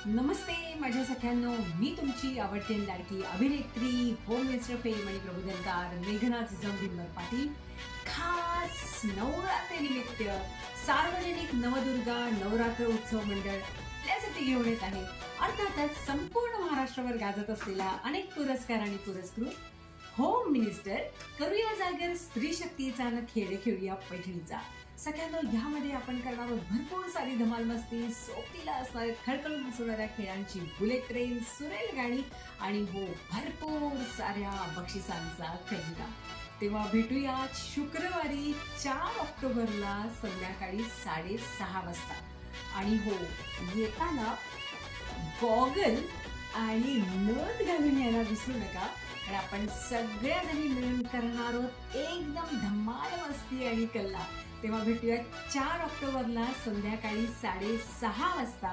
नमस्ते माझ्या सख्यांनो, मी तुमची आवडती आणि लाडकी अभिनेत्री, होम मिनिस्टर फेम आणि प्रबोधनकार मेघना झिजम पाटील खास नवरात्रीनिमित्त सार्वजनिक नवदुर्गा नवरात्र उत्सव मंडळ आपल्यासाठी घेऊन येत आहे. अर्थातच संपूर्ण महाराष्ट्रावर गाजत असलेला अनेक पुरस्कार आणि पुरस्कृत होम मिनिस्टर करूया जागर स्त्री शक्तीचा न खेळ खेळूया पैठणीचा. सगळ्यांना ह्यामध्ये आपण करणार आहोत भरपूर सारी धमाल मस्ती, सोबतीला असणारे खळखळून हसवणाऱ्या खेळांची बुलेट ट्रेन, सुरेल गाणी आणि हो भरपूर साऱ्या बक्षिसांचा खजिना. तेव्हा भेटूया शुक्रवारी 4 ऑक्टोबरला संध्याकाळी 6:30 वाजता. आणि हो, येताना गॉगल आणि नथ घालून यायला विसरू नका, कारण आपण सगळ्या जणी मिळून करणार आहोत एकदम धमाल मस्ती आणि कल्ला. तेव्हा भेटूया 4 ऑक्टोबरला संध्याकाळी 6:30 वाजता